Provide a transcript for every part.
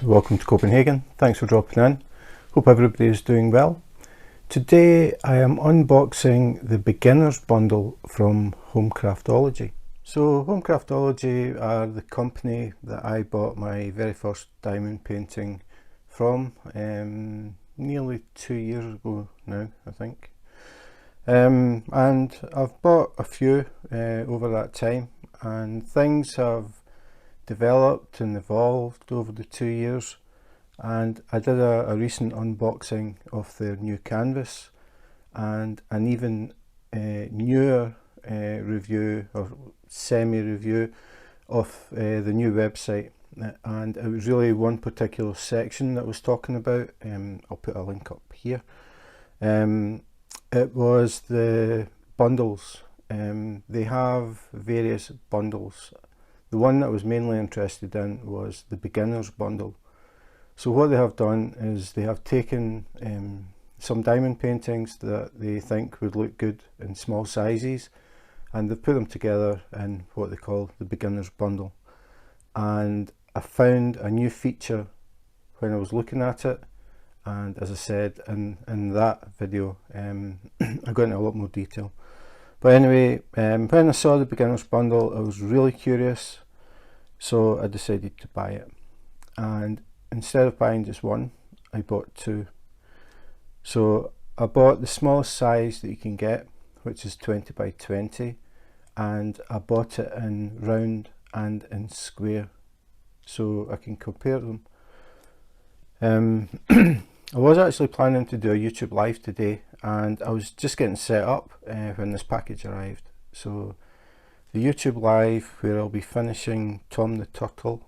welcome to Copenhagen. Thanks for dropping in. Hope everybody is doing well. Today I am unboxing the beginner's bundle from Craftology. So Craftology are the company that I bought my very first diamond painting from nearly 2 years ago now, I think. And I've bought a few over that time, and things have developed and evolved over the 2 years, and I did a recent unboxing of their new canvas and an even newer review or semi-review of the new website, and it was really one particular section that I was talking about. I'll put a link up here. It was the bundles. They have various bundles. The one that I was mainly interested in was the beginner's bundle. So what they have done is they have taken some diamond paintings that they think would look good in small sizes, and they've put them together in what they call the beginner's bundle. And I found a new feature when I was looking at it, and as I said in that video, I got into a lot more detail. But anyway, when I saw the beginner's bundle, I was really curious, so I decided to buy it. And instead of buying just one, I bought two. So I bought the smallest size that you can get, which is 20 by 20, and I bought it in round and in square, so I can compare them. I was actually planning to do a YouTube live today, and I was just getting set up when this package arrived. So the YouTube live, where I'll be finishing Tom the Turtle,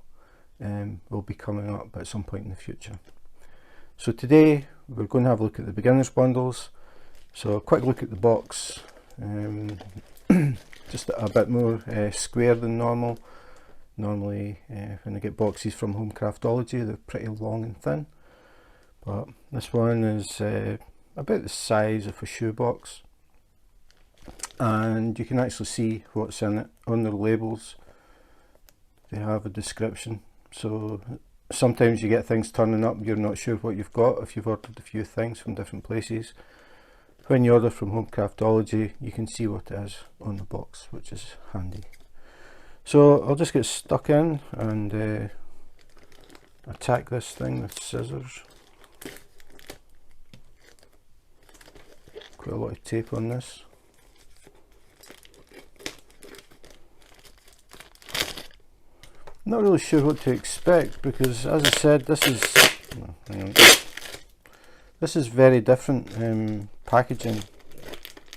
will be coming up at some point in the future. So today we're going to have a look at the beginner's bundles. So a quick look at the box, just a bit more square than normal. Normally when I get boxes from Craftology, they're pretty long and thin, but this one is about the size of a shoebox, and you can actually see what's in it on their labels. They have a description, so sometimes you get things turning up, you're not sure what you've got if you've ordered a few things from different places. When you order from Craftology, you can see what it is on the box, which is handy. So I'll just get stuck in and attack this thing with scissors. Quite a lot of tape on this. Not really sure what to expect, because as I said, this is very different packaging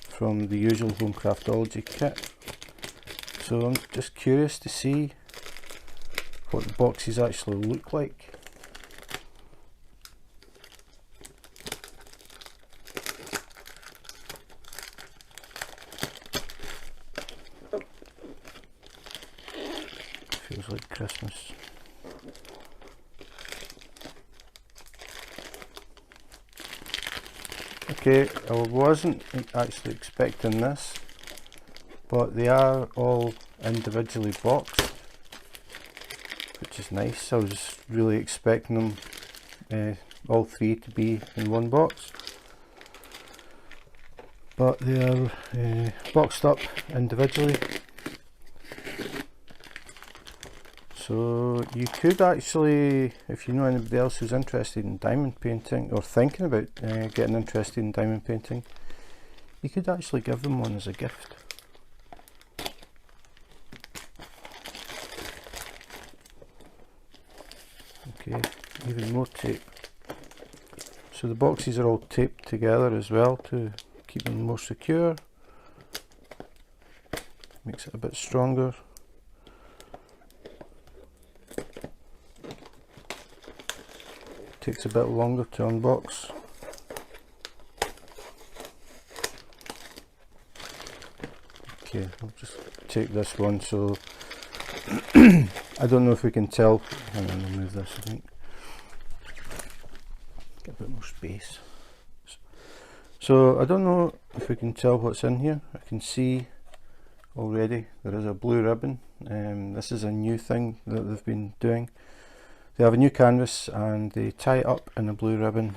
from the usual Craftology kit. So I'm just curious to see what the boxes actually look like. Feels like Christmas. Okay, I wasn't actually expecting this, but they are all individually boxed, which is nice. I was really expecting them all three to be in one box, but they are boxed up individually. So you could actually, if you know anybody else who's interested in diamond painting or thinking about getting interested in diamond painting, you could actually give them one as a gift. Okay, even more tape. So the boxes are all taped together as well to keep them more secure. Makes it a bit stronger. Takes a bit longer to unbox. Okay, I'll just take this one. So I don't know if we can tell. Hang on, I'll move this, I think. Get a bit more space. So I don't know if we can tell what's in here. I can see already there is a blue ribbon. This is a new thing that they've been doing. They have a new canvas and they tie it up in a blue ribbon.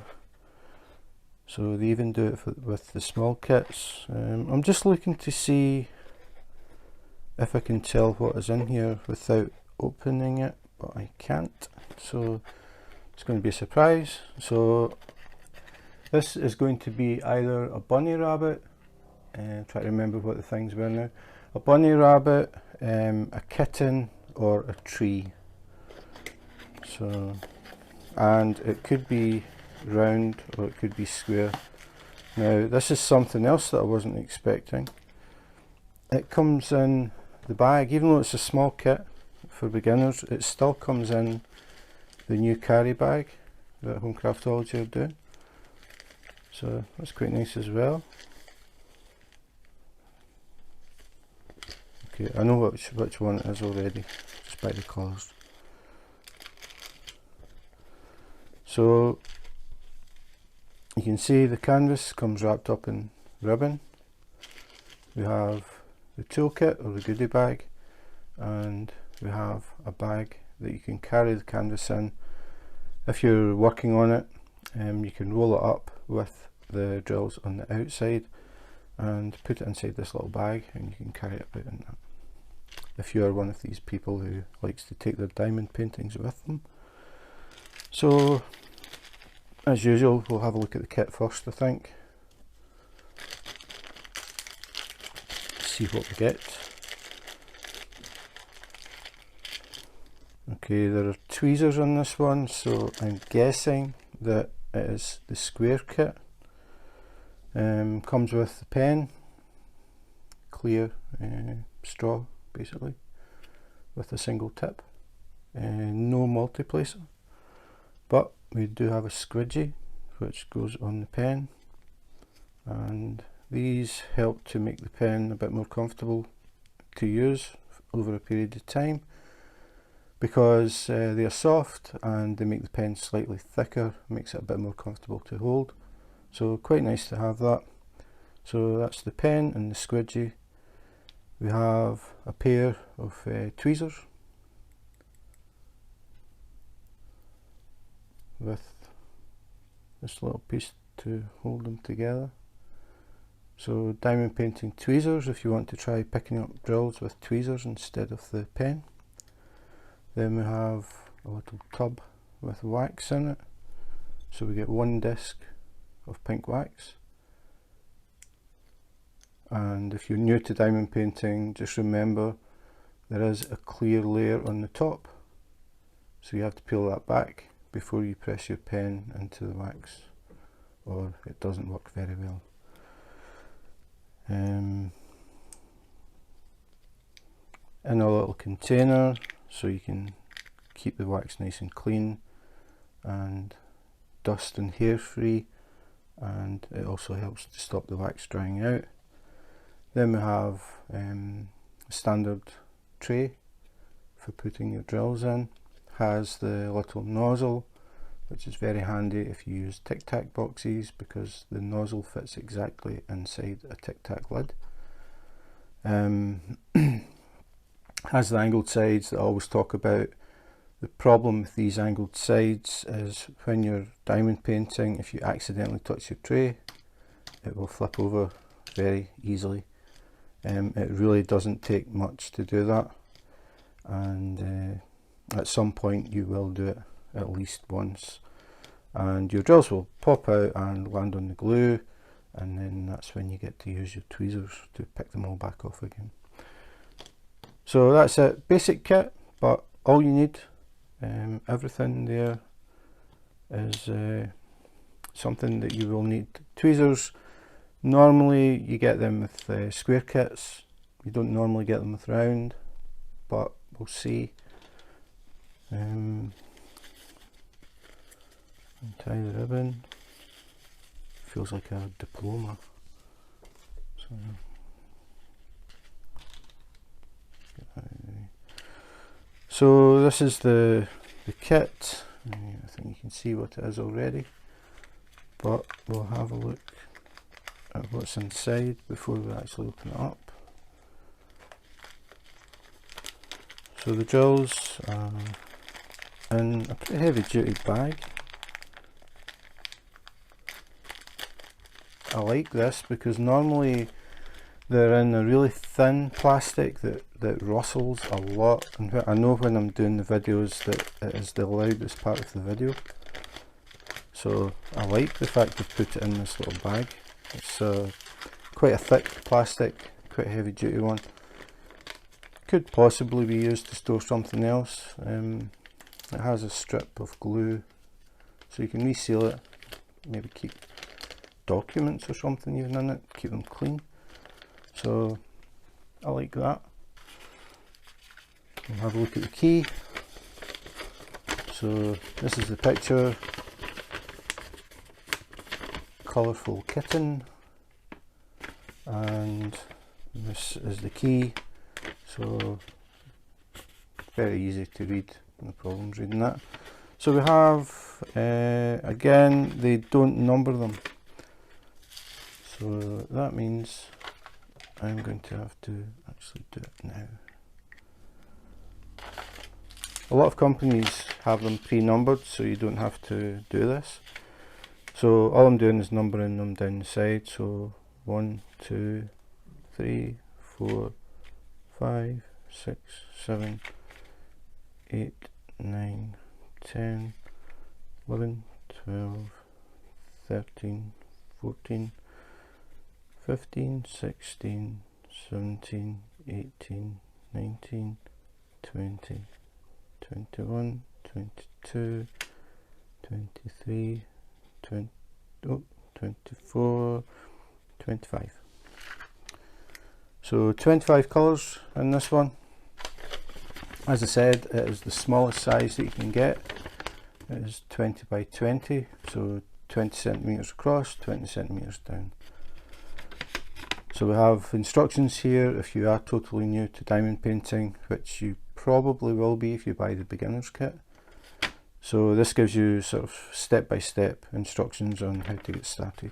So they even do it with the small kits. I'm just looking to see if I can tell what is in here without opening it, but I can't. So it's going to be a surprise. So this is going to be either a bunny rabbit, try to remember what the things were now, a bunny rabbit, a kitten, or a tree. So, and it could be round or it could be square. Now this is something else that I wasn't expecting. It comes in the bag, even though it's a small kit for beginners, it still comes in the new carry bag that Home Craftology are doing. So that's quite nice as well. Okay, I know which one it is already, just by the colours. So you can see the canvas comes wrapped up in ribbon. We have the toolkit or the goodie bag, and we have a bag that you can carry the canvas in. If you're working on it, you can roll it up with the drills on the outside and put it inside this little bag, and you can carry it about in that. If you are one of these people who likes to take their diamond paintings with them. So as usual, we'll have a look at the kit first, I think. See what we get. Okay, there are tweezers on this one, so I'm guessing that it is the square kit. Comes with the pen, clear straw basically, with a single tip. No multi-placer, but we do have a squidgy which goes on the pen, and these help to make the pen a bit more comfortable to use over a period of time, because they are soft and they make the pen slightly thicker, makes it a bit more comfortable to hold. So quite nice to have that. So that's the pen and the squidgy. We have a pair of tweezers with this little piece to hold them together. So diamond painting tweezers if you want to try picking up drills with tweezers instead of the pen. Then we have a little tub with wax in it. So we get one disc of pink wax. And if you're new to diamond painting, just remember there is a clear layer on the top. So you have to peel that back before you press your pen into the wax, or it doesn't work very well. In a little container, so you can keep the wax nice and clean and dust and hair free, and it also helps to stop the wax drying out. Then we have a standard tray for putting your drills in. Has the little nozzle, which is very handy if you use Tic Tac boxes, because the nozzle fits exactly inside a Tic Tac lid. Has the angled sides that I always talk about. The problem with these angled sides is when you're diamond painting, if you accidentally touch your tray, it will flip over very easily. It really doesn't take much to do that, and at some point you will do it at least once, and your drills will pop out and land on the glue, and then that's when you get to use your tweezers to pick them all back off again. So that's it, basic kit, but all you need, everything there is something that you will need. Tweezers, normally you get them with square kits, you don't normally get them with round, but we'll see. Tie the ribbon, feels like a diploma. So this is the kit. I think you can see what it is already, but we'll have a look at what's inside before we actually open it up. So the drills are in a pretty heavy duty bag. I like this because normally they're in a really thin plastic that rustles a lot, and I know when I'm doing the videos that it is the loudest part of the video. So I like the fact they've put it in this little bag. It's quite a thick plastic, quite a heavy duty one. Could possibly be used to store something else. It has a strip of glue so you can reseal it, maybe keep documents or something even in it, keep them clean. So I like that. We'll have a look at the key. So this is the picture. Colourful kitten, and this is the key. So very easy to read, no problems reading that. So we have, again, they don't number them. So that means I'm going to have to actually do it now. A lot of companies have them pre-numbered, so you don't have to do this. So all I'm doing is numbering them down the side. So 1, 2, 3, 4, 5, 6, 7, 8, 9, 10, 11, 12, 13, 14, 15, 16, 17, 18, 19, 20, 21, 22, 23, 24, 25. So 25 colours in this one. As I said, it is the smallest size that you can get. It is 20 by 20, so 20 centimetres across, 20 centimetres down. So we have instructions here if you are totally new to diamond painting, which you probably will be if you buy the beginner's kit. So this gives you sort of step-by-step instructions on how to get started.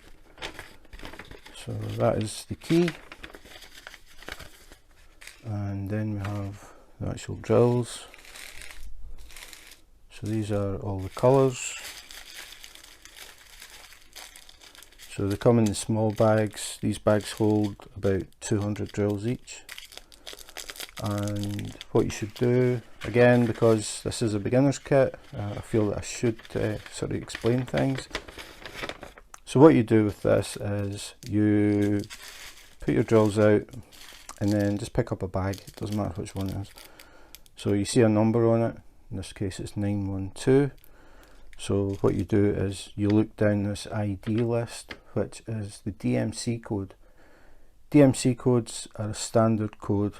So that is the key. And then we have the actual drills. So these are all the colours. So they come in the small bags. These bags hold about 200 drills each. And what you should do, again, because this is a beginner's kit, I feel that I should sort of explain things. So what you do with this is you put your drills out and then just pick up a bag. It doesn't matter which one it is. So you see a number on it. In this case it's 912. So what you do is you look down this ID list, which is the DMC code. DMC codes are a standard code,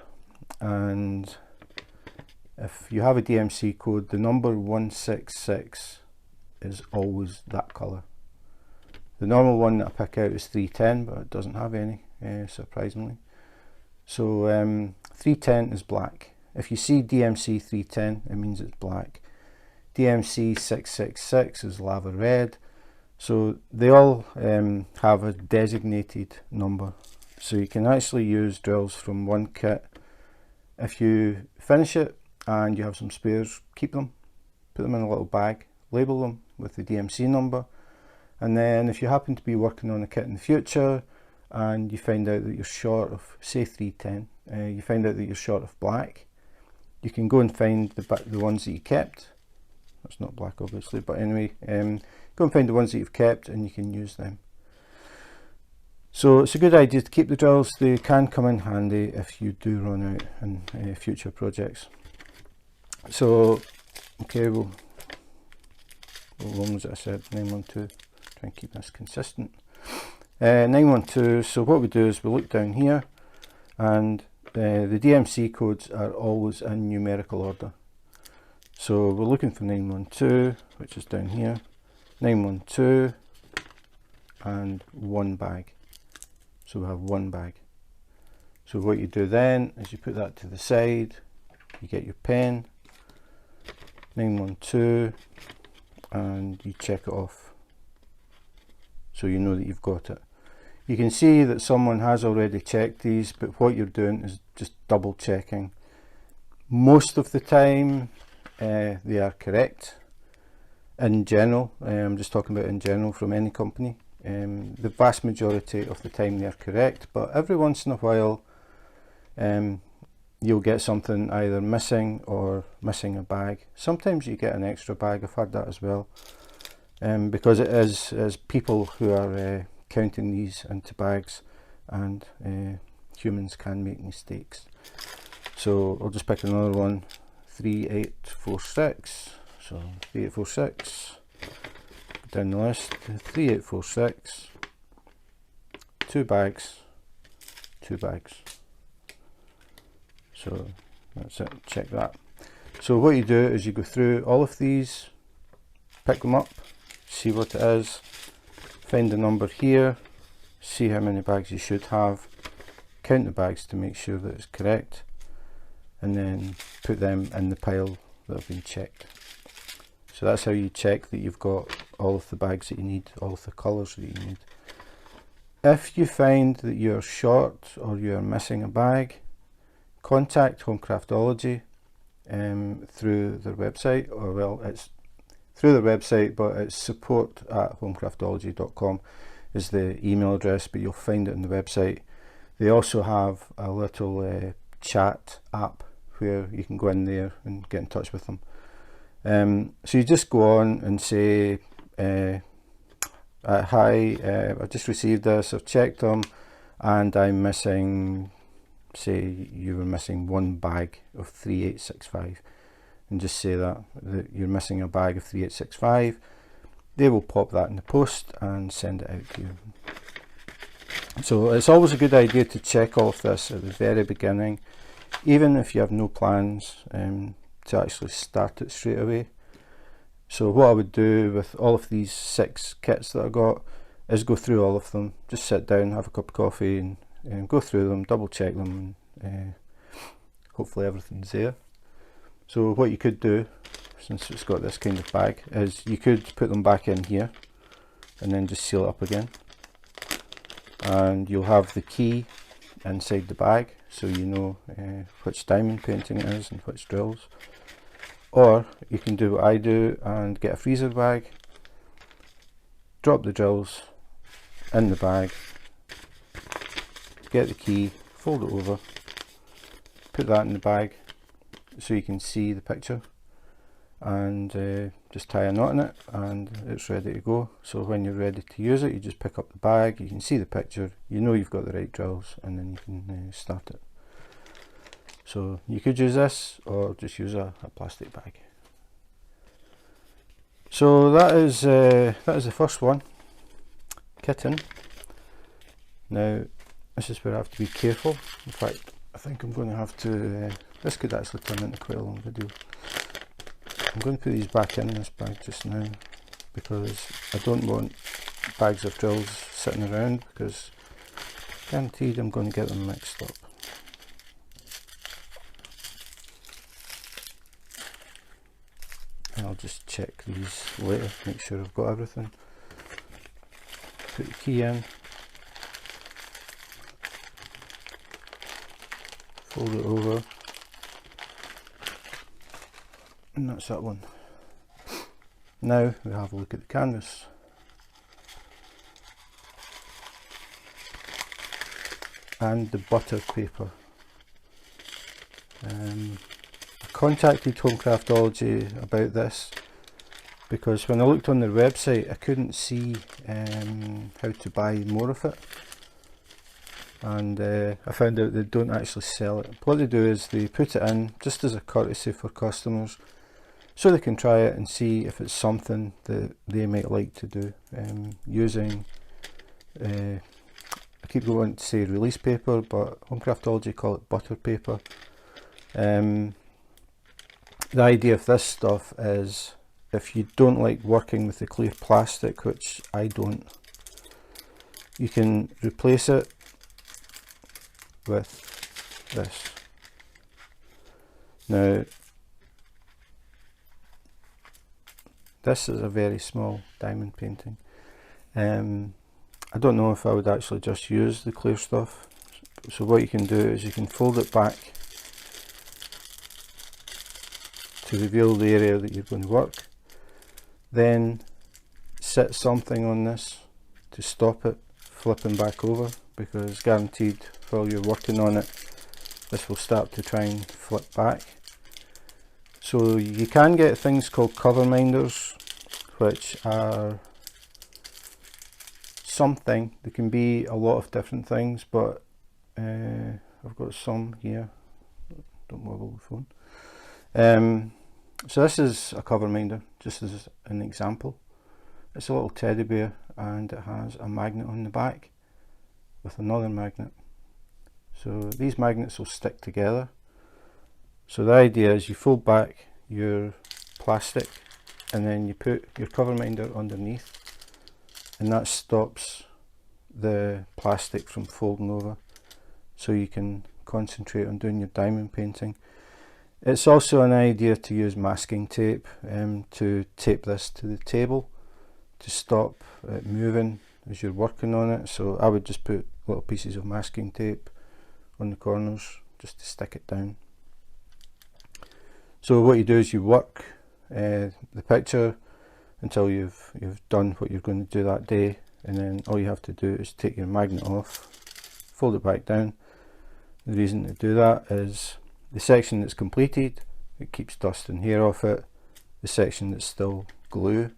and if you have a DMC code, the number 166 is always that colour. The normal one that I pick out is 310, but it doesn't have any, surprisingly. So 310 is black. If you see DMC 310, it means it's black. DMC 666 is lava red. So they all have a designated number. So you can actually use drills from one kit. If you finish it and you have some spares, keep them, put them in a little bag, label them with the DMC number. And then if you happen to be working on a kit in the future and you find out that you're short of, say 310, you find out that you're short of black, you can go and find the ones that you kept. That's not black obviously, but anyway, go and find the ones that you've kept and you can use them. So it's a good idea to keep the drills. They can come in handy if you do run out in future projects. So, okay, what one was it I said? 912. Try and keep this consistent. 912, so what we do is we look down here, and the DMC codes are always in numerical order. So we're looking for 912, which is down here, 912, and one bag. So we have one bag. So what you do then is you put that to the side, you get your pen, 912, and you check it off. So you know that you've got it. You can see that someone has already checked these, but what you're doing is just double checking. Most of the time, they are correct. In general, I'm just talking about in general from any company. The vast majority of the time they are correct, but every once in a while you'll get something either missing or missing a bag. Sometimes you get an extra bag. I've had that as well, because it is people who are counting these into bags, and humans can make mistakes. So I'll just pick another one, 3846. So 3846, down the list, 3846, 2 bags, 2 bags. So that's it, check that. So what you do is you go through all of these, pick them up, see what it is, find the number here, see how many bags you should have, count the bags to make sure that it's correct, and then put them in the pile that have been checked. So that's how you check that you've got all of the bags that you need, all of the colours that you need. If you find that you're short or you're missing a bag, contact Craftology through their website, or well, it's through their website, but it's support@homecraftology.com is the email address, but you'll find it on the website. They also have a little chat app where you can go in there and get in touch with them. So you just go on and say, hi, I just received this, I've checked them, and I'm missing, say you were missing 1 bag of 3865, and just say that you're missing a bag of 3865. They will pop that in the post and send it out to you. So it's always a good idea to check all of this at the very beginning, even if you have no plans to actually start it straight away. So what I would do with all of these 6 kits that I got is go through all of them, just sit down, have a cup of coffee, and go through them, double check them, and hopefully everything's there. So what you could do, since it's got this kind of bag, is you could put them back in here and then just seal it up again, and you'll have the key inside the bag, so you know which diamond painting it is and which drills. Or you can do what I do and get a freezer bag, drop the drills in the bag, get the key, fold it over, put that in the bag so you can see the picture, and just tie a knot in it and it's ready to go. So when you're ready to use it, you just pick up the bag, you can see the picture, you know you've got the right drills, and then you can start it. So you could use this or just use a plastic bag. So that is the first one, kitten. Now this is where I have to be careful. In fact, I think I'm going to have to, this could actually turn into quite a long video. I'm going to put these back in this bag just now, because I don't want bags of drills sitting around, because guaranteed I'm going to get them mixed up. And I'll just check these later, make sure I've got everything. Put the key in, fold it over, and that's that one. Now we have a look at the canvas. And the butter paper. I contacted Craftology about this because when I looked on their website I couldn't see how to buy more of it, and I found out they don't actually sell it. What they do is they put it in just as a courtesy for customers, so they can try it and see if it's something that they might like to do, using I keep going to say release paper, but Craftology call it butter paper. The idea of this stuff is, if you don't like working with the clear plastic, which I don't, you can replace it with this. Now this is a very small diamond painting. I don't know if I would actually just use the clear stuff. So what you can do is you can fold it back to reveal the area that you're going to work. Then sit something on this to stop it flipping back over, because guaranteed while you're working on it this will start to try and flip back. So you can get things called cover minders, which are something. They can be a lot of different things, but I've got some here. Don't wobble the phone. So this is a cover minder, just as an example. It's a little teddy bear and it has a magnet on the back with another magnet. So these magnets will stick together. So the idea is you fold back your plastic and then you put your cover minder underneath, and that stops the plastic from folding over, so you can concentrate on doing your diamond painting. It's also an idea to use masking tape to tape this to the table to stop it moving as you're working on it. So I would just put little pieces of masking tape on the corners just to stick it down. So what you do is you work the picture until you've done what you're going to do that day, and then all you have to do is take your magnet off, fold it back down. The reason to do that is the section that's completed, it keeps dust and hair off it. The section that's still glue,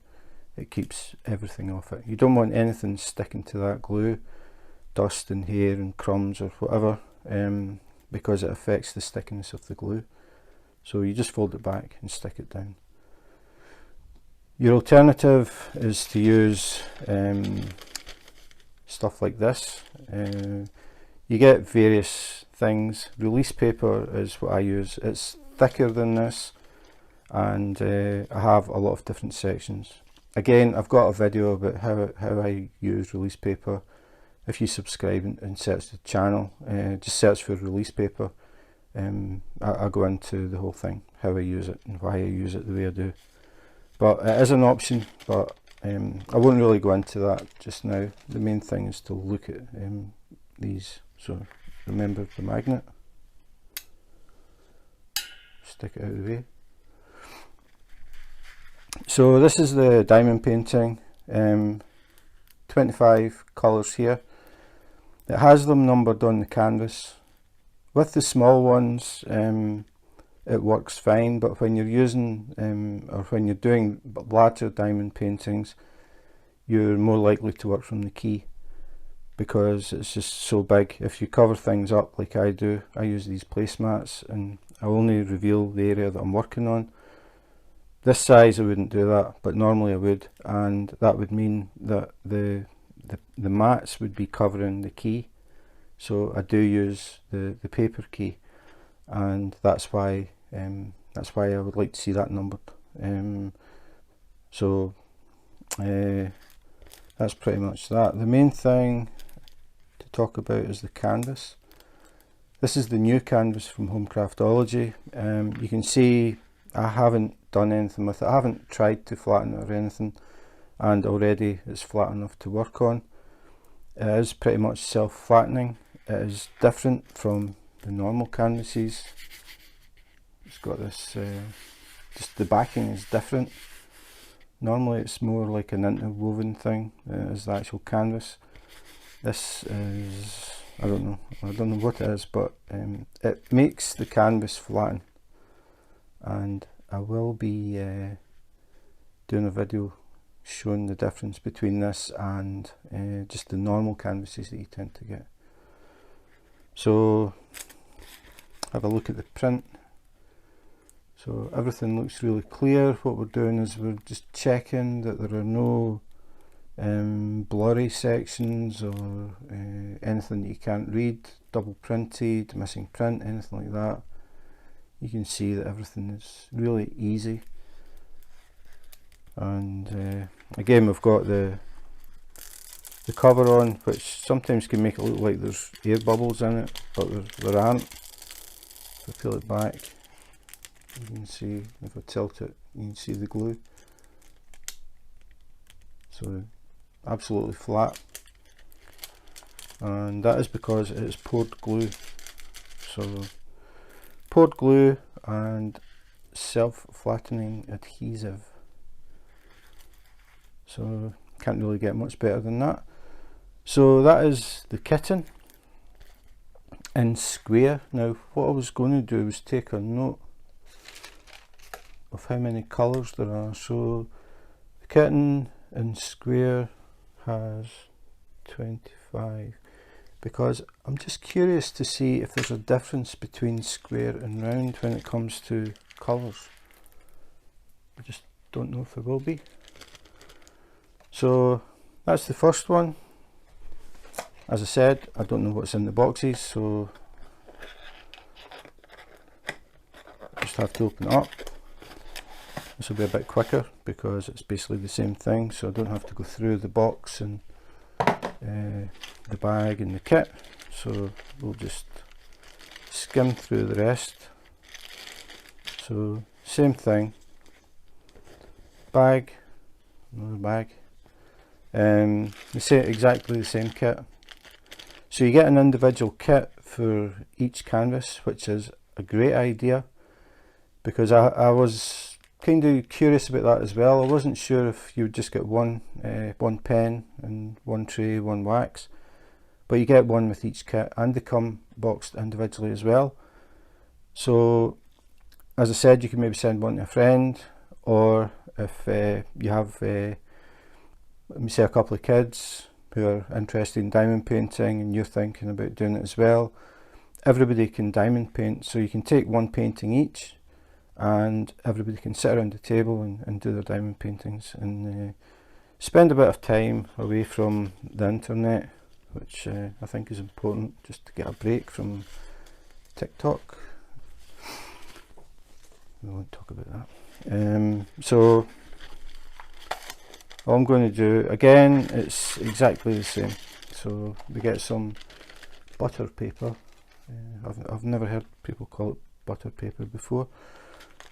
it keeps everything off it. You don't want anything sticking to that glue, dust and hair and crumbs or whatever, because it affects the stickiness of the glue. So you just fold it back and stick it down. Your alternative is to use stuff like this. You get various things. Release paper is what I use. It's thicker than this, and I have a lot of different sections. Again, I've got a video about how I use release paper. If you subscribe and search the channel, just search for release paper. I go into the whole thing, how I use it and why I use it the way I do. But it is an option, but I won't really go into that just now. The main thing is to look at these. So remember the magnet, stick it out of the way. So this is the diamond painting, 25 colours here. It has them numbered on the canvas. With the small ones it works fine, but when you're using or when you're doing larger diamond paintings, you're more likely to work from the key, because it's just so big. If you cover things up like I do, I use these placemats and I only reveal the area that I'm working on. This size I wouldn't do that, but normally I would, and that would mean that the mats would be covering the key. So I do use the paper key, and that's why I would like to see that numbered. So that's pretty much that. The main thing to talk about is the canvas. This is the new canvas from Craftology. You can see I haven't done anything with it. I haven't tried to flatten it or anything, and already it's flat enough to work on. It is pretty much self-flattening. It is different from the normal canvases. It's got this, just the backing is different. Normally it's more like an interwoven thing as the actual canvas. This is, I don't know what it is, but it makes the canvas flatten. And I will be doing a video showing the difference between this and just the normal canvases that you tend to get. So have a look at the print. So everything looks really clear. What we're doing is we're just checking that there are no blurry sections or anything that you can't read, double printed, missing print, anything like that. You can see that everything is really easy. And again, we've got the cover on, which sometimes can make it look like there's air bubbles in it, but there aren't. If I peel it back, you can see, if I tilt it, you can see the glue. So absolutely flat, and that is because it is poured glue. So poured glue and self-flattening adhesive. So can't really get much better than that. So that is the kitten in square. Now what I was going to do was take a note of how many colours there are. So the kitten in square has 25, because I'm just curious to see if there's a difference between square and round when it comes to colours. I just don't know if there will be. So that's the first one. As I said, I don't know what's in the boxes, so I just have to open it up. This will be a bit quicker because it's basically the same thing, so I don't have to go through the box and the bag and the kit. So we'll just skim through the rest. So same thing, bag, another bag, exactly the same kit. So you get an individual kit for each canvas, which is a great idea, because I was kind of curious about that as well. I wasn't sure if you would just get one pen and one tray, one wax, but you get one with each kit, and they come boxed individually as well. So as I said, you can maybe send one to a friend, or if you have let me say a couple of kids who are interested in diamond painting and you're thinking about doing it as well, everybody can diamond paint. So you can take one painting each and everybody can sit around the table and do their diamond paintings and spend a bit of time away from the internet, which I think is important, just to get a break from TikTok. We won't talk about that. So all I'm going to do, again, it's exactly the same. So we get some butter paper. I've never heard people call it butter paper before.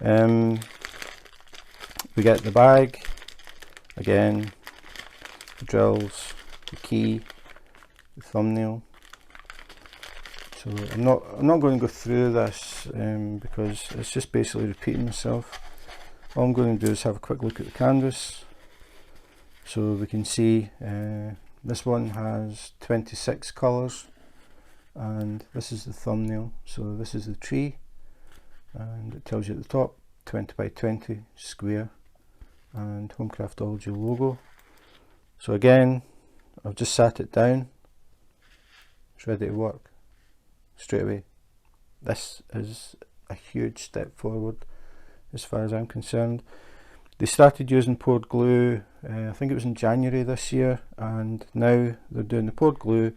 We get the bag, again, the drills, the key, the thumbnail. So I'm not going to go through this because it's just basically repeating myself. All I'm going to do is have a quick look at the canvas. So we can see this one has 26 colours, and this is the thumbnail. So this is the tree, and it tells you at the top 20 by 20 square and Home Craftology logo. So again, I've just sat it down, it's ready to work straight away. This is a huge step forward as far as I'm concerned. They started using poured glue, I think it was in January this year, and now they're doing the poured glue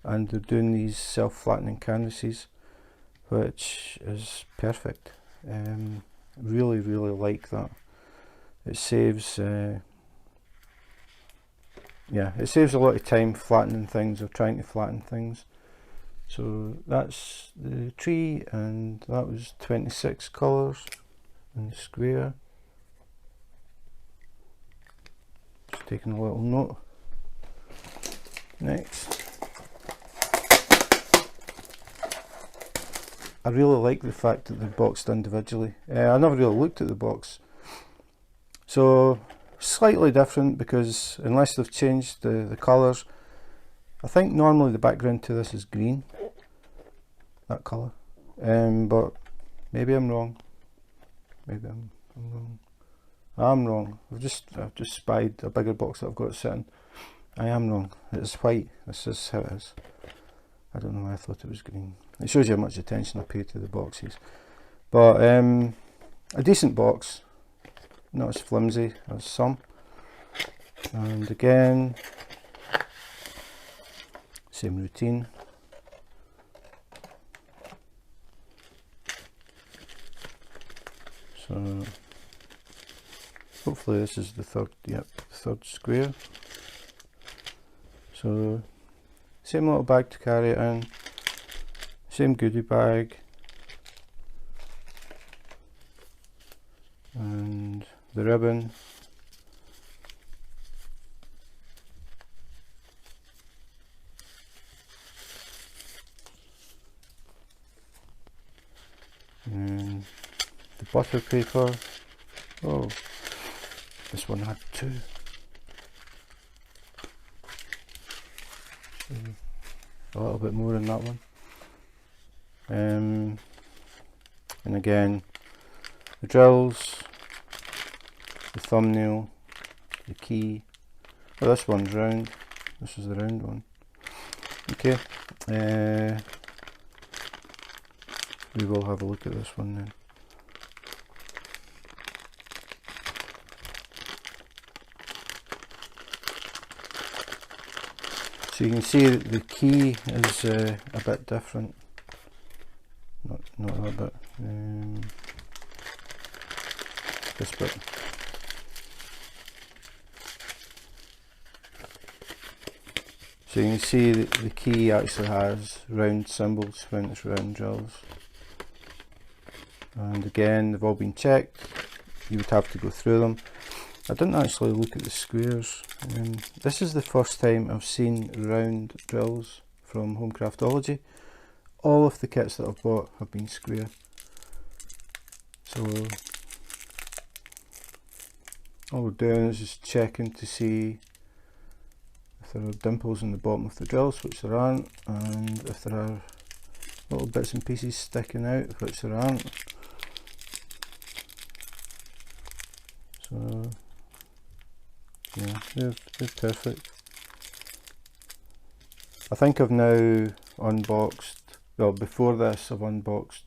and they're doing these self-flattening canvases, which is perfect. Really like that. It saves it saves a lot of time flattening things or trying to flatten things. So that's the tree, and that was 26 colours in the square. Just taking a little note. Next, I really like the fact that they're boxed individually. I never really looked at the box. So slightly different, because unless they've changed the colours, I think normally the background to this is green, that colour, but maybe I'm wrong. Maybe I'm wrong. I'm wrong. I've just spied a bigger box that I've got sitting. I am wrong. It's white. This is how it is. I don't know why I thought it was green. It shows you how much attention I pay to the boxes. But a decent box, not as flimsy as some. And again, same routine. So hopefully this is the third, the third square. So same little bag to carry it in, same goodie bag, and the ribbon. And the butter paper. Oh, this one had two. So a little bit more in that one. And again, the drills, the thumbnail, the key. Oh, this one's round. This is the round one. Okay. We will have a look at this one then. So you can see that the key is a bit different. Not that bit. This bit. So you can see that the key actually has round symbols when it's round drills. And again, they've all been checked. You would have to go through them. I didn't actually look at the squares. This is the first time I've seen round drills from Home Craftology. All of the kits that I've bought have been square. So all we're doing is just checking to see if there are dimples in the bottom of the drills, which there aren't, and if there are little bits and pieces sticking out, which there aren't. So yeah, they're perfect. I think I've now unboxed, well, before this I've unboxed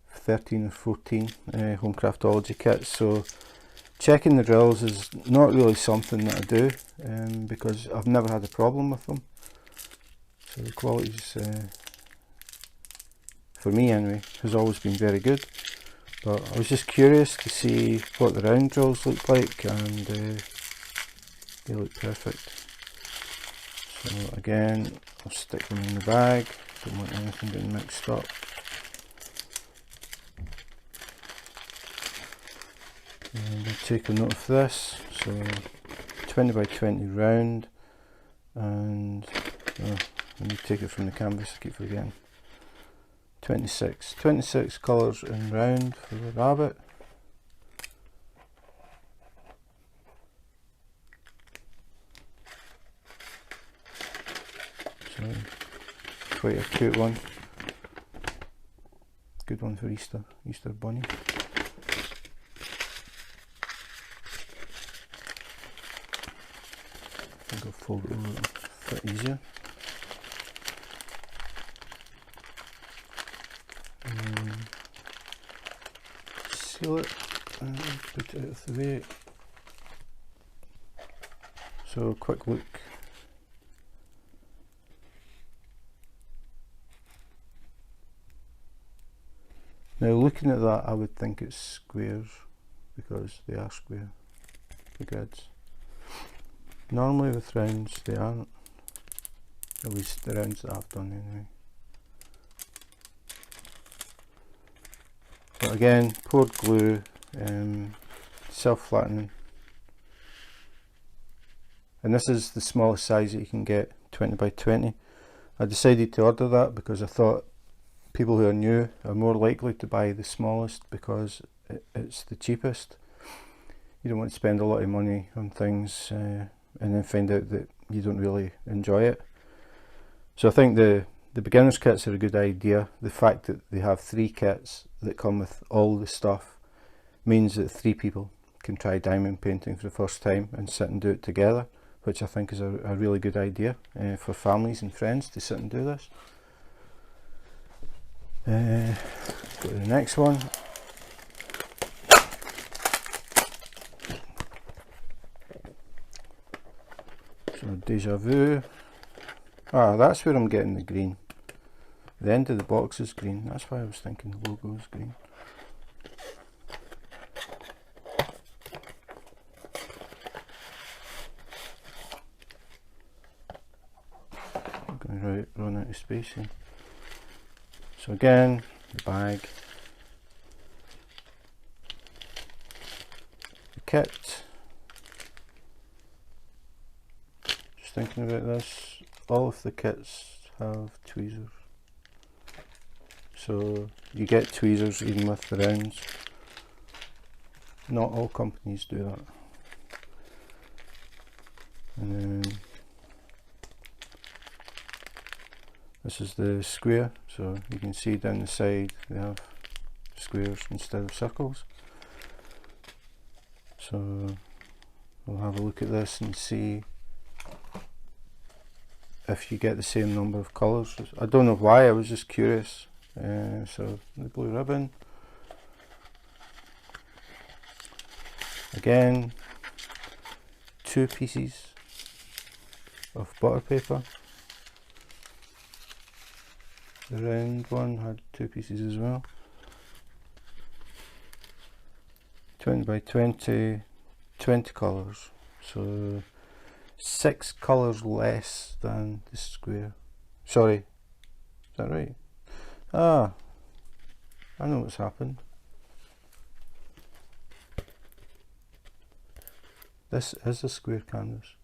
13 or 14 Home Craftology kits, so checking the drills is not really something that I do, because I've never had a problem with them. So the quality's, for me anyway, has always been very good. But I was just curious to see what the round drills look like, and they look perfect. So again, I'll stick them in the bag, don't want anything getting mixed up. And I'll take a note of this, so 20 by 20 round, and let me take it from the canvas, I keep forgetting. 26 colours in round for the rabbit. So quite a cute one. Good one for Easter bunny. I think I'll fold it over a bit easier. Seal it and put it out of the way. So quick look. Now looking at that, I would think it's squares because they are square, the grids. Normally with rounds they aren't, at least the rounds that I've done anyway. But again, poured glue, self-flattening, and this is the smallest size that you can get, 20 by 20. I decided to order that because I thought people who are new are more likely to buy the smallest because it's the cheapest. You don't want to spend a lot of money on things and then find out that you don't really enjoy it. So I think the beginner's kits are a good idea. The fact that they have 3 kits that come with all the stuff means that 3 people can try diamond painting for the first time and sit and do it together, which I think is a really good idea for families and friends to sit and do this. Go to the next one. So Deja Vu. That's where I'm getting the green. The end of the box is green, that's why I was thinking the logo is green. I'm going to run out of space here. So again, the bag, the kit. Just thinking about this, all of the kits have tweezers. so you get tweezers even with the rounds. Not all companies do that. And then this is the square, so you can see down the side they have squares instead of circles. So we'll have a look at this and see if you get the same number of colours. I don't know why, I was just curious. So the blue ribbon. Again, 2 pieces of butter paper. The round one had 2 pieces as well. 20 by 20, 20 colours. So 6 colours less than the square. Sorry, is that right? Ah, I know what's happened. This is a square canvas,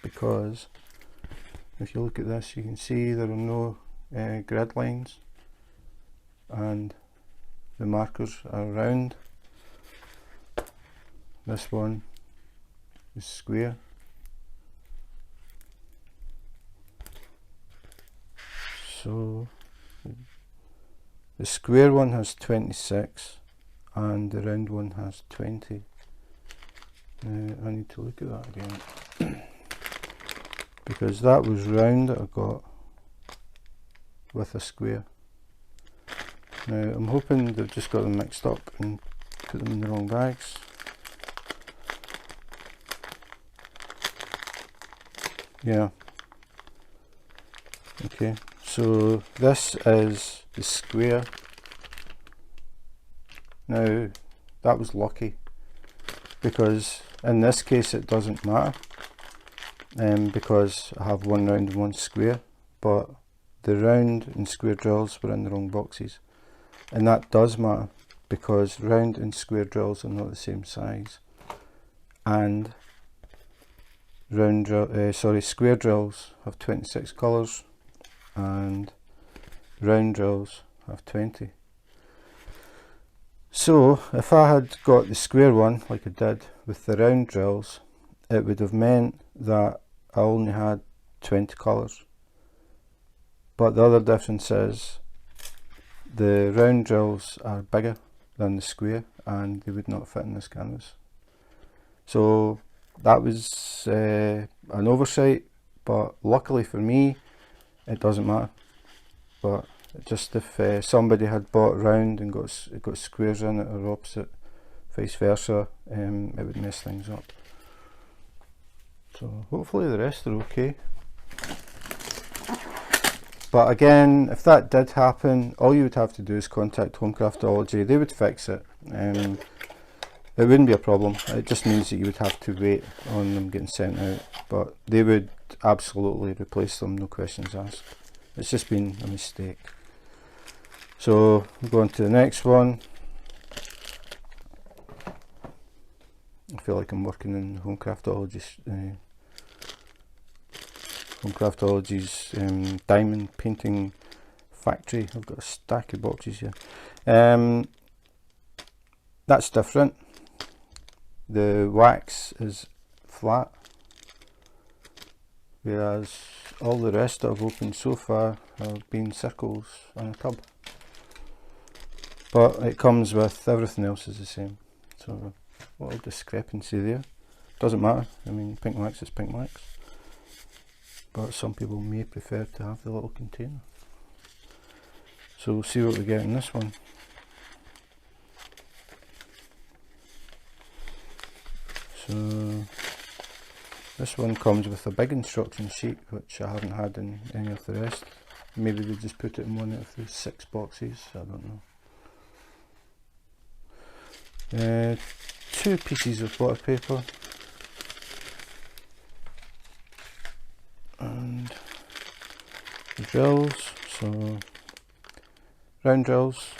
because if you look at this, you can see there are no grid lines and the markers are round. This one is square. So the square one has 26 and the round one has 20. I need to look at that again because that was round that I got with a square. Now I'm hoping they've just got them mixed up and put them in the wrong bags. Yeah. Okay, so this is the square. Now that was lucky, because in this case it doesn't matter, because I have one round and one square, but the round and square drills were in the wrong boxes, and that does matter because round and square drills are not the same size, and square drills have 26 colours and round drills have 20. So if I had got the square one like I did with the round drills, it would have meant that I only had 20 colours. But the other difference is the round drills are bigger than the square and they would not fit in this canvas. So that was an oversight, but luckily for me it doesn't matter. But just if somebody had bought round and got squares in it, or opposite, vice versa, it would mess things up. So hopefully the rest are okay. But again, if that did happen, all you would have to do is contact Home Craftology. They would fix it. It wouldn't be a problem. It just means that you would have to wait on them getting sent out. But they would absolutely replace them, no questions asked. It's just been a mistake. So we'll go on to the next one. I feel like I'm working in Home Craftology's diamond painting factory. I've got a stack of boxes here. That's different. The wax is flat, whereas all the rest that I've opened so far have been circles on a tub. But it comes with everything else is the same. So a little discrepancy there. Doesn't matter. I mean, pink wax is pink wax. But some people may prefer to have the little container. So we'll see what we get in this one. So this one comes with a big instruction sheet, which I haven't had in any of the rest. Maybe they just put it in one out of the 6 boxes, I don't know. 2 pieces of butter paper and the drills. So round drills.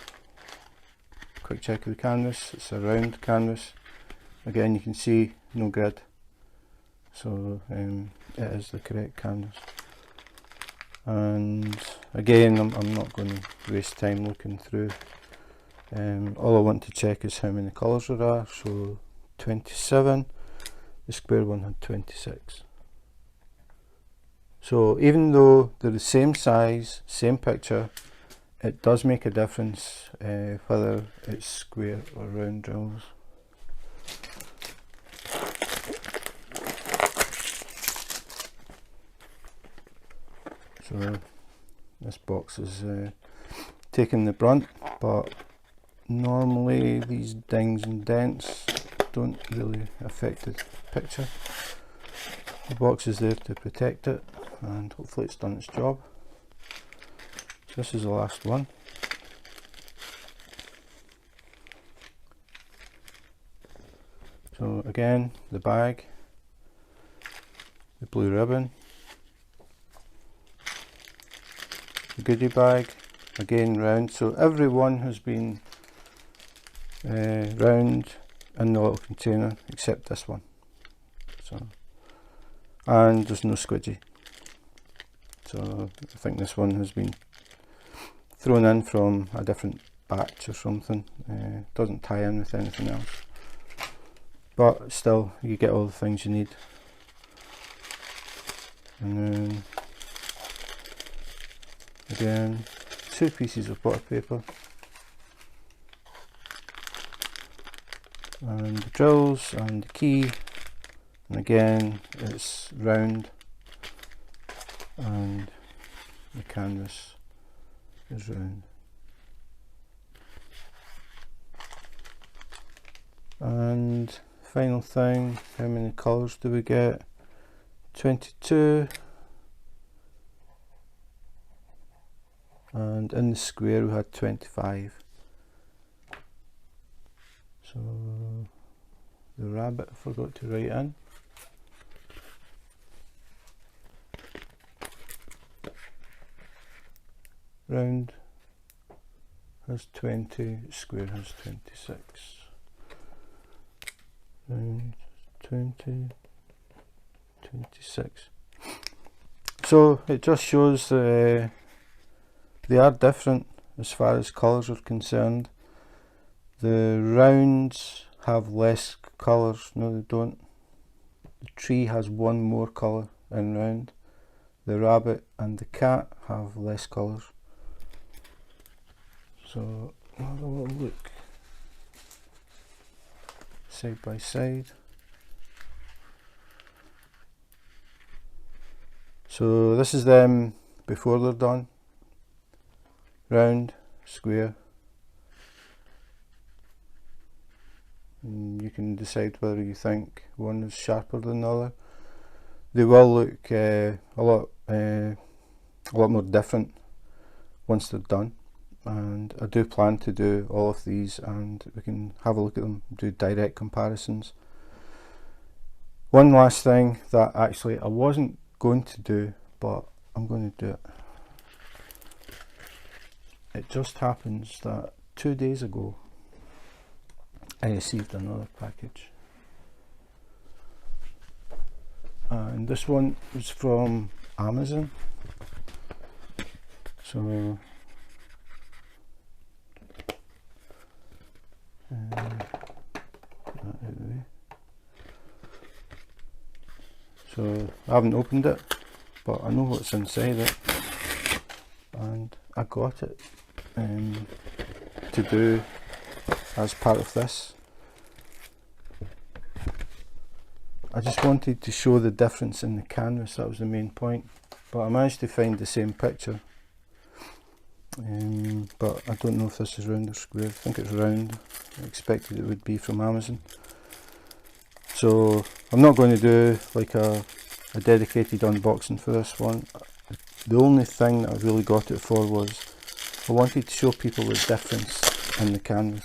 Quick check of the canvas. It's a round canvas. Again, you can see no grid, so it is the correct canvas. And again, I'm not going to waste time looking through. All I want to check is how many colours there are. So 27, the square one had 26. So even though they're the same size, same picture, it does make a difference whether it's square or round drills. So this box is taking the brunt, but normally these dings and dents don't really affect the picture. The box is there to protect it, and hopefully it's done its job. So this is the last one. So again, the bag, the blue ribbon, the goodie bag, again round. So every one has been round in the little container except this one. So, and there's no squidgy. So I think this one has been thrown in from a different batch or something. Doesn't tie in with anything else, but still you get all the things you need. And then again, 2 pieces of butter paper, and the drills and the key, and again it's round, and the canvas is round. And final thing, how many colours do we get? 22, and in the square we had 25. So the rabbit I forgot to write in. Round has 20, square has 26. Round 20, 26. So it just shows they are different as far as colours are concerned. The rounds have less colours. No, they don't. The tree has one more colour in round. The rabbit and the cat have less colours. So I'll have a little look side by side. So this is them before they're done. Round, square. And you can decide whether you think one is sharper than the other. They will look a lot more different once they're done. And I do plan to do all of these, and we can have a look at them, do direct comparisons. One last thing that actually I wasn't going to do, but I'm going to do it. It just happens that 2 days ago I received another package, and this one was from Amazon. So so I haven't opened it, but I know what's inside it, and I got it to do as part of this. I just wanted to show the difference in the canvas, that was the main point, but I managed to find the same picture. But I don't know if this is round or square. I think it's round. I expected it would be from Amazon. So I'm not going to do like a dedicated unboxing for this one. The only thing that I really got it for was I wanted to show people the difference in the canvas.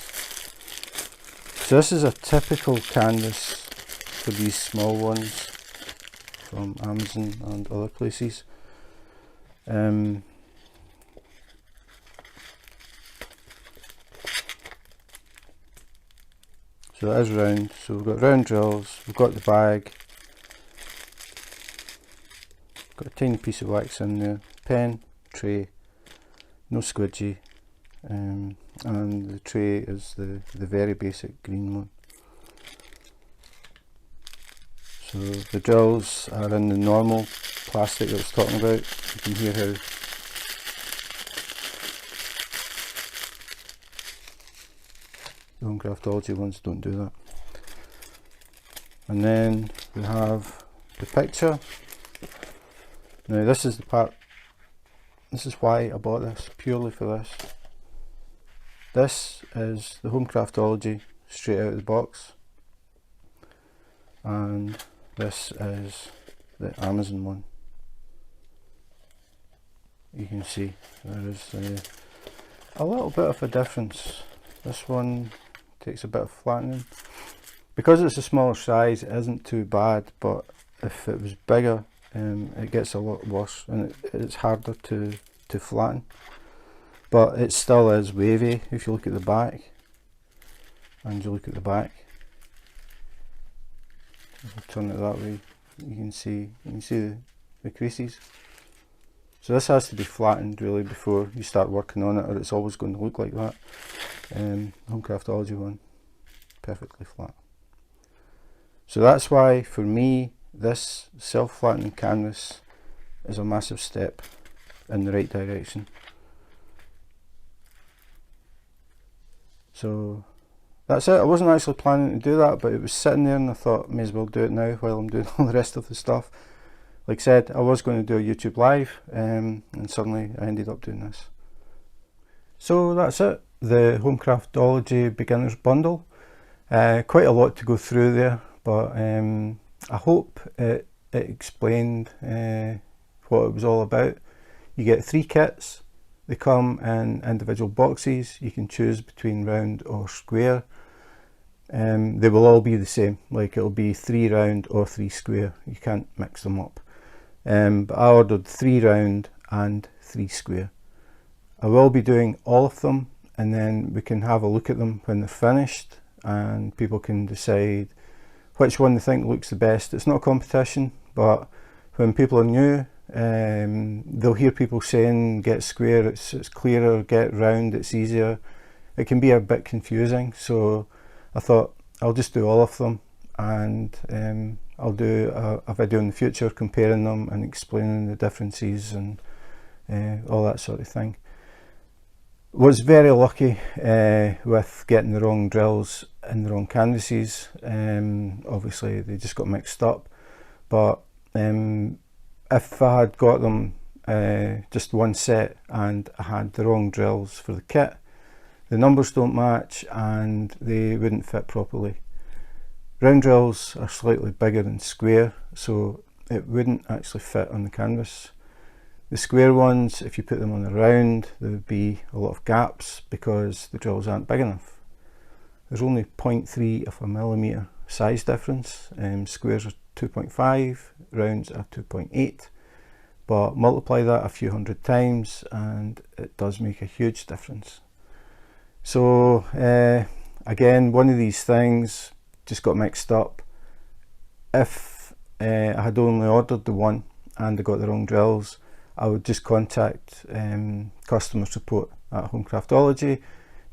So this is a typical canvas for these small ones from Amazon and other places. So it is round, so we've got round drills, we've got the bag, got a tiny piece of wax in there, pen, tray, no squidgy, and the tray is the very basic green one. So the drills are in the normal plastic that I was talking about. You can hear how the home Craftology ones don't do that. And then we have the picture. Now this is the part, this is why I bought this, purely for this. This is the home Craftology straight out of the box, and this is the Amazon one. You can see there is a little bit of a difference. This one takes a bit of flattening. Because it's a smaller size, it isn't too bad, but if it was bigger, it gets a lot worse, and it's harder to flatten. But it still is wavy if you look at the back, and you look at the back. If I turn it that way, you can see the creases. So this has to be flattened really before you start working on it, or it's always going to look like that. Home Craftology one, perfectly flat. So that's why for me this self-flattening canvas is a massive step in the right direction. So that's it. I wasn't actually planning to do that, but it was sitting there and I thought may as well do it now while I'm doing all the rest of the stuff. Like I said, I was going to do a YouTube live, and suddenly I ended up doing this. So that's it, the Home Craftology Beginners Bundle. Quite a lot to go through there, but I hope it explained what it was all about. You get 3 kits. They come in individual boxes. You can choose between round or square. They will all be the same, like it'll be 3 round or 3 square. You can't mix them up. But I ordered 3 round and 3 square. I will be doing all of them, and then we can have a look at them when they're finished, and people can decide which one they think looks the best. It's not a competition, but when people are new, they'll hear people saying get square, it's clearer, get round, it's easier. It can be a bit confusing, so I thought I'll just do all of them, and I'll do a video in the future comparing them and explaining the differences and all that sort of thing. Was very lucky with getting the wrong drills in the wrong canvases. Obviously they just got mixed up, but if I had got them just one set and I had the wrong drills for the kit, the numbers don't match and they wouldn't fit properly. Round drills are slightly bigger than square, so it wouldn't actually fit on the canvas. The square ones, if you put them on the round, there would be a lot of gaps because the drills aren't big enough. There's only 0.3 of a millimetre size difference. Squares are 2.5, rounds are 2.8, but multiply that a few hundred times and it does make a huge difference. So again, one of these things just got mixed up. If I had only ordered the one and I got the wrong drills, I would just contact customer support at Home Craftology,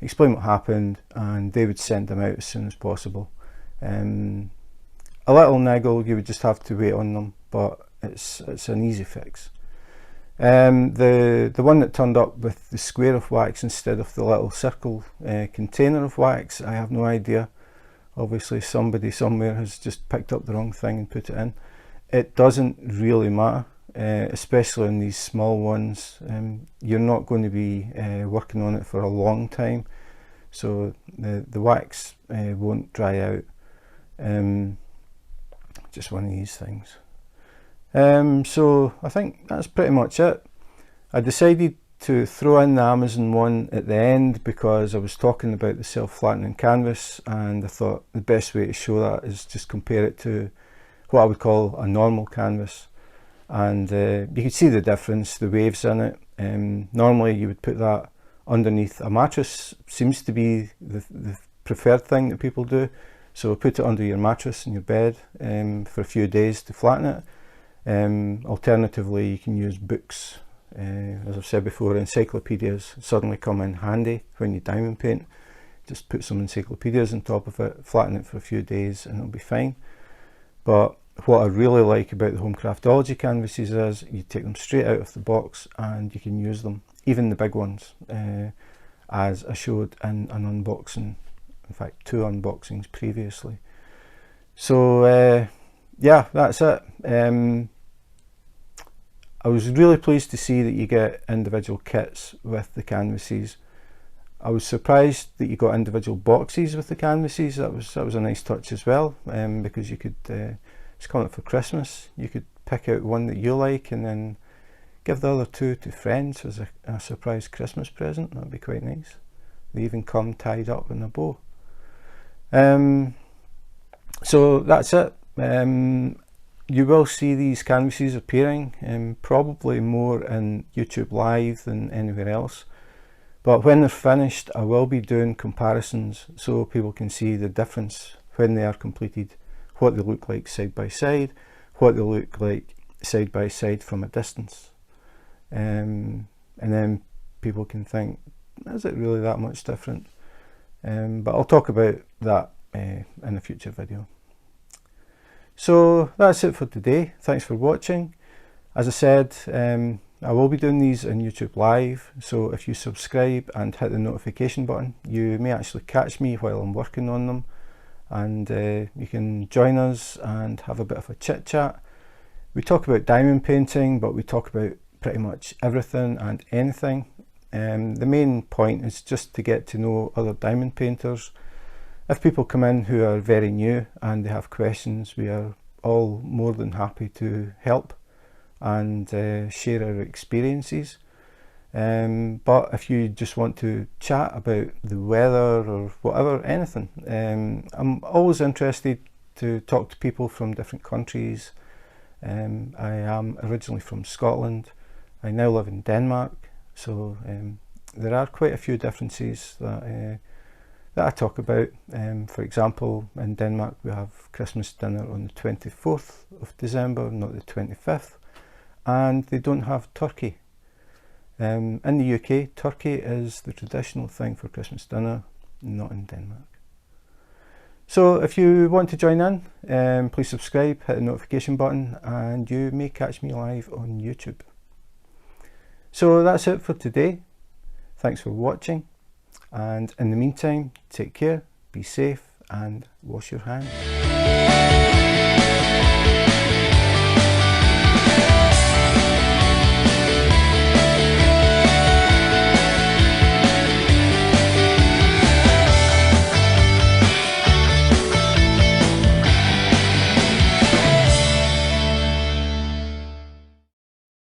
explain what happened, and they would send them out as soon as possible. A little niggle, you would just have to wait on them, but it's an easy fix. The one that turned up with the square of wax instead of the little circle container of wax, I have no idea. Obviously somebody somewhere has just picked up the wrong thing and put it in. It doesn't really matter. Especially on these small ones, you're not going to be working on it for a long time, so the wax won't dry out. Just one of these things. So I think that's pretty much it. I decided to throw in the Amazon one at the end because I was talking about the self-flattening canvas, and I thought the best way to show that is just compare it to what I would call a normal canvas. And you can see the difference, the waves in it. Normally you would put that underneath a mattress, seems to be the preferred thing that people do. So put it under your mattress in your bed for a few days to flatten it. Alternatively, you can use books As I've said before, encyclopedias suddenly come in handy when you diamond paint. Just put some encyclopedias on top of it, flatten it for a few days and it'll be fine. But what I really like about the home Craftology canvases is you take them straight out of the box and you can use them, even the big ones, as I showed in an unboxing, in fact 2 unboxings previously. So yeah, that's it. I was really pleased to see that you get individual kits with the canvases. I was surprised that you got individual boxes with the canvases. That was a nice touch as well, because you could, it's coming up for Christmas, you could pick out one that you like and then give the other 2 to friends as a surprise Christmas present. That'd be quite nice. They even come tied up in a bow. So that's it. You will see these canvases appearing, probably more in YouTube Live than anywhere else. But when they're finished, I will be doing comparisons so people can see the difference when they are completed, what they look like side by side, what they look like side by side from a distance. And then people can think, is it really that much different? But I'll talk about that in a future video. So that's it for today. Thanks for watching. As I said, I will be doing these on YouTube Live, so if you subscribe and hit the notification button, you may actually catch me while I'm working on them, and you can join us and have a bit of a chit chat. We talk about diamond painting, but we talk about pretty much everything and anything. The main point is just to get to know other diamond painters. If people come in who are very new and they have questions, we are all more than happy to help and share our experiences. But if you just want to chat about the weather or whatever, anything, I'm always interested to talk to people from different countries. I am originally from Scotland. I now live in Denmark, so there are quite a few differences that I talk about. For example, in Denmark we have Christmas dinner on the 24th of December, not the 25th, and they don't have turkey. In the UK, turkey is the traditional thing for Christmas dinner, not in Denmark. So if you want to join in, please subscribe, hit the notification button, and you may catch me live on YouTube. So that's it for today. Thanks for watching. And in the meantime, take care, be safe, and wash your hands.